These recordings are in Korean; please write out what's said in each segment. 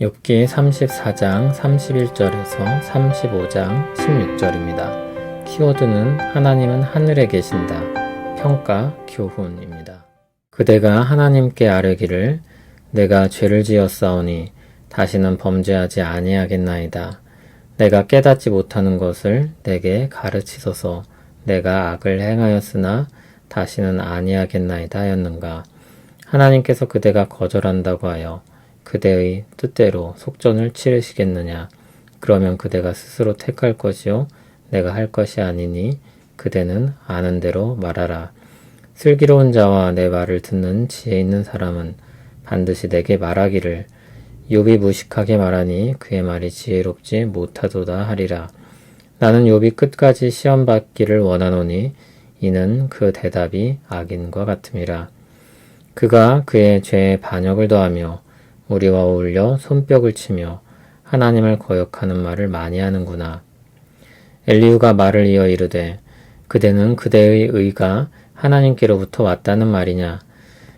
욥기 34장 31절에서 35장 16절입니다. 키워드는 하나님은 하늘에 계신다. 평가 교훈입니다. 그대가 하나님께 아뢰기를 내가 죄를 지었사오니 다시는 범죄하지 아니하겠나이다. 내가 깨닫지 못하는 것을 내게 가르치소서. 내가 악을 행하였으나 다시는 아니하겠나이다 하였는가. 하나님께서 그대가 거절한다고 하여 그대의 뜻대로 속전을 치르시겠느냐. 그러면 그대가 스스로 택할 것이요 내가 할 것이 아니니 그대는 아는 대로 말하라. 슬기로운 자와 내 말을 듣는 지혜 있는 사람은 반드시 내게 말하기를 욥이 무식하게 말하니 그의 말이 지혜롭지 못하도다 하리라. 나는 욥이 끝까지 시험받기를 원하노니 이는 그 대답이 악인과 같음이라. 그가 그의 죄에 반역을 더하며 우리와 어울려 손뼉을 치며 하나님을 거역하는 말을 많이 하는구나. 엘리후가 말을 이어 이르되 그대는 그대의 의가 하나님께로부터 왔다는 말이냐.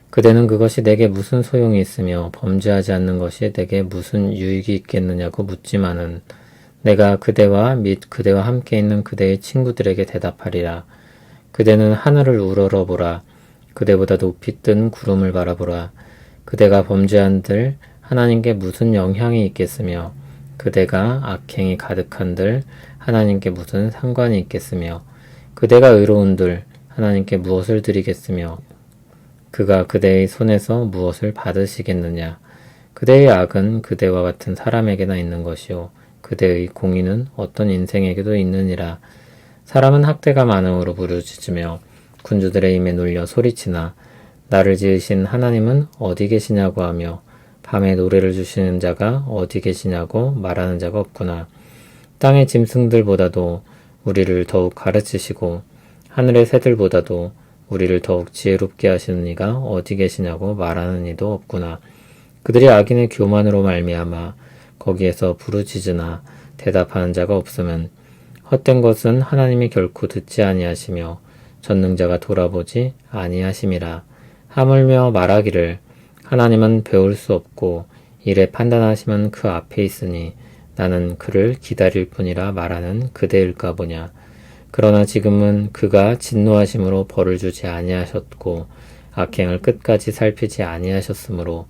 그대는 그것이 내게 무슨 소용이 있으며 범죄하지 않는 것이 내게 무슨 유익이 있겠느냐고 묻지만은 내가 그대와 및 그대와 함께 있는 그대의 친구들에게 대답하리라. 그대는 하늘을 우러러보라. 그대보다 높이 뜬 구름을 바라보라. 그대가 범죄한들 하나님께 무슨 영향이 있겠으며 그대가 악행이 가득한들 하나님께 무슨 상관이 있겠으며 그대가 의로운들 하나님께 무엇을 드리겠으며 그가 그대의 손에서 무엇을 받으시겠느냐. 그대의 악은 그대와 같은 사람에게나 있는 것이요 그대의 공의는 어떤 인생에게도 있느니라. 사람은 학대가 많음으로 부르짖으며 군주들의 힘에 눌려 소리치나 나를 지으신 하나님은 어디 계시냐고 하며 밤에 노래를 주시는 자가 어디 계시냐고 말하는 자가 없구나. 땅의 짐승들보다도 우리를 더욱 가르치시고 하늘의 새들보다도 우리를 더욱 지혜롭게 하시는 이가 어디 계시냐고 말하는 이도 없구나. 그들이 악인의 교만으로 말미암아 거기에서 부르짖으나 대답하는 자가 없으면 헛된 것은 하나님이 결코 듣지 아니하시며 전능자가 돌아보지 아니하심이라. 하물며 말하기를 하나님은 배울 수 없고 이래 판단하시면 그 앞에 있으니 나는 그를 기다릴 뿐이라 말하는 그대일까 보냐. 그러나 지금은 그가 진노하심으로 벌을 주지 아니하셨고 악행을 끝까지 살피지 아니하셨으므로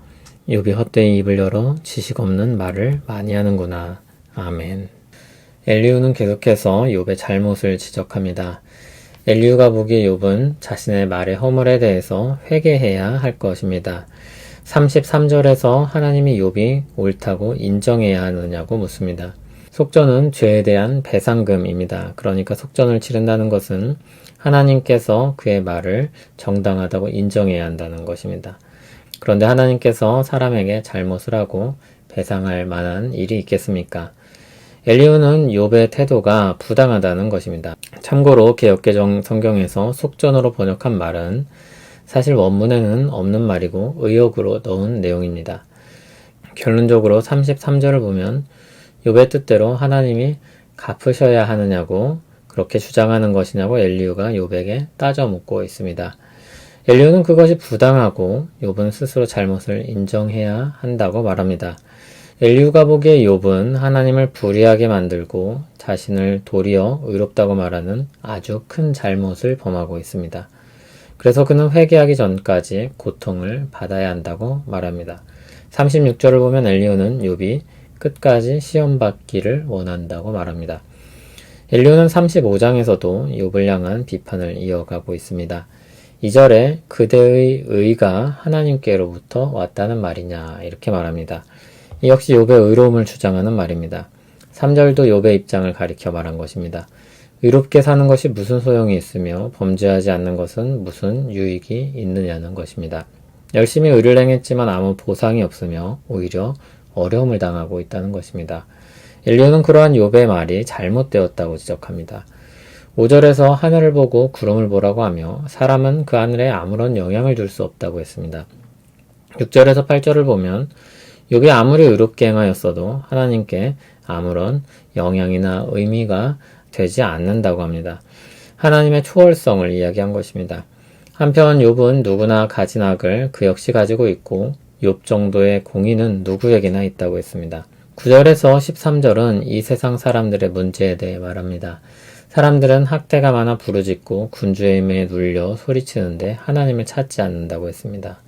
욥이 헛되이 입을 열어 지식 없는 말을 많이 하는구나. 아멘. 엘리후는 계속해서 욥의 잘못을 지적합니다. 엘리후가 보기에 욥은 자신의 말의 허물에 대해서 회개해야 할 것입니다. 33절에서 하나님이 욥이 옳다고 인정해야 하느냐고 묻습니다. 속전은 죄에 대한 배상금입니다. 그러니까 속전을 치른다는 것은 하나님께서 그의 말을 정당하다고 인정해야 한다는 것입니다. 그런데 하나님께서 사람에게 잘못을 하고 배상할 만한 일이 있겠습니까? 엘리후는 욥의 태도가 부당하다는 것입니다. 참고로 개역개정 성경에서 속전으로 번역한 말은 사실 원문에는 없는 말이고 의역으로 넣은 내용입니다. 결론적으로 33절을 보면 욥의 뜻대로 하나님이 갚으셔야 하느냐고 그렇게 주장하는 것이냐고 엘리후가 욥에게 따져 묻고 있습니다. 엘리후는 그것이 부당하고 욥은 스스로 잘못을 인정해야 한다고 말합니다. 엘리후가 보기에 욥은 하나님을 불의하게 만들고 자신을 도리어 의롭다고 말하는 아주 큰 잘못을 범하고 있습니다. 그래서 그는 회개하기 전까지 고통을 받아야 한다고 말합니다. 36절을 보면 엘리후는 욥이 끝까지 시험받기를 원한다고 말합니다. 엘리후는 35장에서도 욥을 향한 비판을 이어가고 있습니다. 2절에 그대의 의가 하나님께로부터 왔다는 말이냐 이렇게 말합니다. 이 역시 욥의 의로움을 주장하는 말입니다. 3절도 욥의 입장을 가리켜 말한 것입니다. 의롭게 사는 것이 무슨 소용이 있으며 범죄하지 않는 것은 무슨 유익이 있느냐는 것입니다. 열심히 의를 행했지만 아무 보상이 없으며 오히려 어려움을 당하고 있다는 것입니다. 엘리후는 그러한 욥의 말이 잘못되었다고 지적합니다. 5절에서 하늘을 보고 구름을 보라고 하며 사람은 그 하늘에 아무런 영향을 줄 수 없다고 했습니다. 6절에서 8절을 보면 욥이 아무리 의롭게 행하였어도 하나님께 아무런 영향이나 의미가 되지 않는다고 합니다. 하나님의 초월성을 이야기한 것입니다. 한편 욥은 누구나 가진 악을 그 역시 가지고 있고 욥 정도의 공의는 누구에게나 있다고 했습니다. 9절에서 13절은 이 세상 사람들의 문제에 대해 말합니다. 사람들은 학대가 많아 부르짖고 군주의 힘에 눌려 소리치는데 하나님을 찾지 않는다고 했습니다.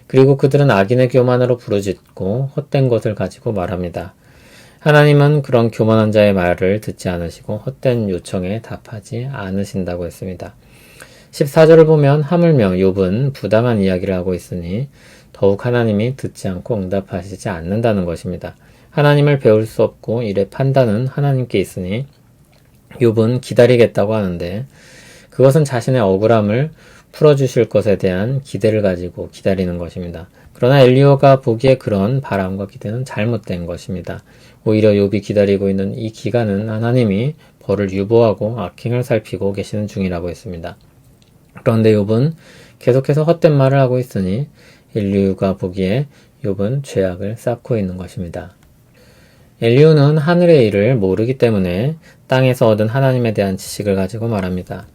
그리고 그들은 악인의 교만으로 부르짖고 헛된 것을 가지고 말합니다. 하나님은 그런 교만한 자의 말을 듣지 않으시고 헛된 요청에 답하지 않으신다고 했습니다. 14절을 보면 하물며 욥은 부당한 이야기를 하고 있으니 더욱 하나님이 듣지 않고 응답하시지 않는다는 것입니다. 하나님을 배울 수 없고 일의 판단은 하나님께 있으니 욥은 기다리겠다고 하는데 그것은 자신의 억울함을 풀어주실 것에 대한 기대를 가지고 기다리는 것입니다. 그러나 엘리야가 보기에 그런 바람과 기대는 잘못된 것입니다. 오히려 욥이 기다리고 있는 이 기간은 하나님이 벌을 유보하고 악행을 살피고 계시는 중이라고 했습니다. 그런데 욥은 계속해서 헛된 말을 하고 있으니 엘리야가 보기에 욥은 죄악을 쌓고 있는 것입니다. 엘리야는 하늘의 일을 모르기 때문에 땅에서 얻은 하나님에 대한 지식을 가지고 말합니다.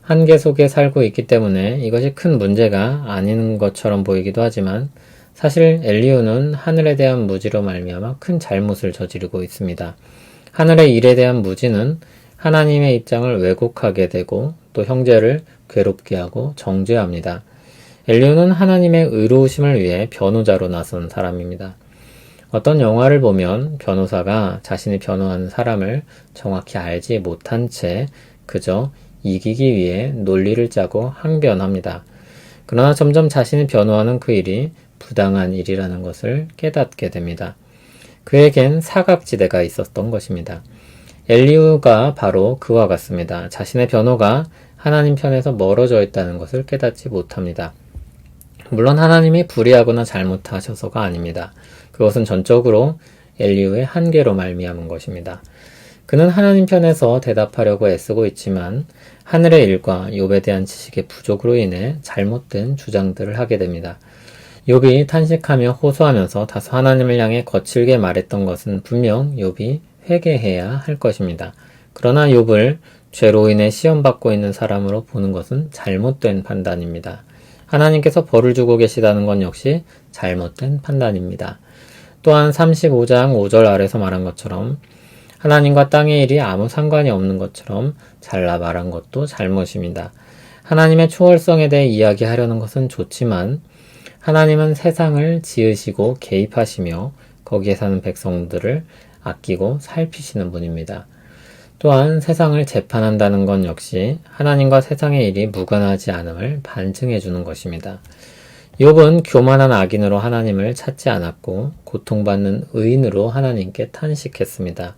한계 속에 살고 있기 때문에 이것이 큰 문제가 아닌 것처럼 보이기도 하지만 사실 엘리야는 하늘에 대한 무지로 말미암아 큰 잘못을 저지르고 있습니다. 하늘의 일에 대한 무지는 하나님의 입장을 왜곡하게 되고 또 형제를 괴롭게 하고 정죄합니다. 엘리야는 하나님의 의로우심을 위해 변호자로 나선 사람입니다. 어떤 영화를 보면 변호사가 자신이 변호하는 사람을 정확히 알지 못한 채 그저 이기기 위해 논리를 짜고 항변합니다. 그러나 점점 자신이 변호하는 그 일이 부당한 일이라는 것을 깨닫게 됩니다. 그에겐 사각지대가 있었던 것입니다. 엘리야가 바로 그와 같습니다. 자신의 변호가 하나님 편에서 멀어져 있다는 것을 깨닫지 못합니다. 물론 하나님이 불의하거나 잘못하셔서가 아닙니다. 그것은 전적으로 엘리야의 한계로 말미암은 것입니다. 그는 하나님 편에서 대답하려고 애쓰고 있지만 하늘의 일과 욥에 대한 지식의 부족으로 인해 잘못된 주장들을 하게 됩니다. 욥이 탄식하며 호소하면서 다소 하나님을 향해 거칠게 말했던 것은 분명 욥이 회개해야 할 것입니다. 그러나 욥을 죄로 인해 시험받고 있는 사람으로 보는 것은 잘못된 판단입니다. 하나님께서 벌을 주고 계시다는 건 역시 잘못된 판단입니다. 또한 35장 5절 아래서 말한 것처럼 하나님과 땅의 일이 아무 상관이 없는 것처럼 잘라 말한 것도 잘못입니다. 하나님의 초월성에 대해 이야기하려는 것은 좋지만 하나님은 세상을 지으시고 개입하시며 거기에 사는 백성들을 아끼고 살피시는 분입니다. 또한 세상을 재판한다는 건 역시 하나님과 세상의 일이 무관하지 않음을 반증해 주는 것입니다. 욥은 교만한 악인으로 하나님을 찾지 않았고 고통받는 의인으로 하나님께 탄식했습니다.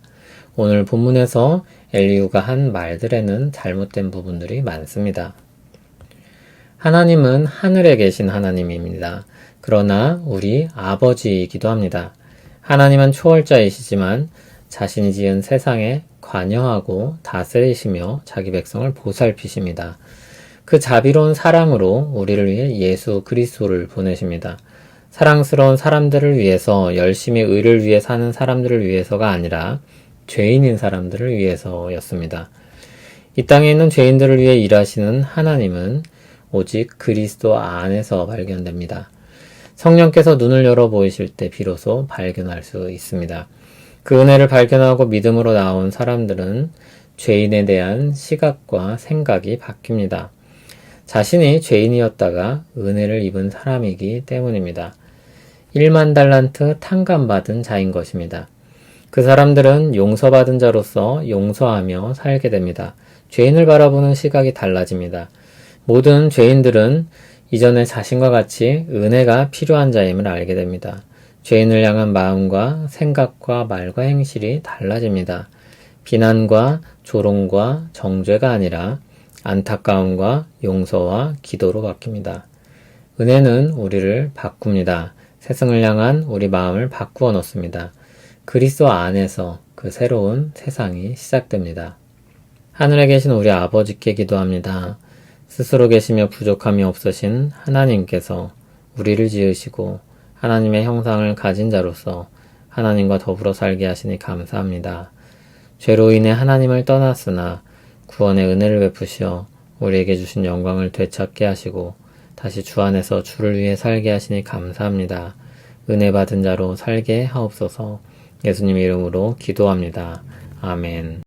오늘 본문에서 엘리야가 한 말들에는 잘못된 부분들이 많습니다. 하나님은 하늘에 계신 하나님입니다. 그러나 우리 아버지이기도 합니다. 하나님은 초월자이시지만 자신이 지은 세상에 관여하고 다스리시며 자기 백성을 보살피십니다. 그 자비로운 사랑으로 우리를 위해 예수 그리스도를 보내십니다. 사랑스러운 사람들을 위해서 열심히 의를 위해 사는 사람들을 위해서가 아니라 죄인인 사람들을 위해서였습니다. 이 땅에 있는 죄인들을 위해 일하시는 하나님은 오직 그리스도 안에서 발견됩니다. 성령께서 눈을 열어 보이실 때 비로소 발견할 수 있습니다. 그 은혜를 발견하고 믿음으로 나온 사람들은 죄인에 대한 시각과 생각이 바뀝니다. 자신이 죄인이었다가 은혜를 입은 사람이기 때문입니다. 1만 달란트 탕감받은 자인 것입니다. 그 사람들은 용서받은 자로서 용서하며 살게 됩니다. 죄인을 바라보는 시각이 달라집니다. 모든 죄인들은 이전에 자신과 같이 은혜가 필요한 자임을 알게 됩니다. 죄인을 향한 마음과 생각과 말과 행실이 달라집니다. 비난과 조롱과 정죄가 아니라 안타까움과 용서와 기도로 바뀝니다. 은혜는 우리를 바꿉니다. 세상을 향한 우리 마음을 바꾸어 놓습니다. 그리스도 안에서 그 새로운 세상이 시작됩니다. 하늘에 계신 우리 아버지께 기도합니다. 스스로 계시며 부족함이 없으신 하나님께서 우리를 지으시고 하나님의 형상을 가진 자로서 하나님과 더불어 살게 하시니 감사합니다. 죄로 인해 하나님을 떠났으나 구원의 은혜를 베푸시어 우리에게 주신 영광을 되찾게 하시고 다시 주 안에서 주를 위해 살게 하시니 감사합니다. 은혜 받은 자로 살게 하옵소서. 예수님 이름으로 기도합니다. 아멘.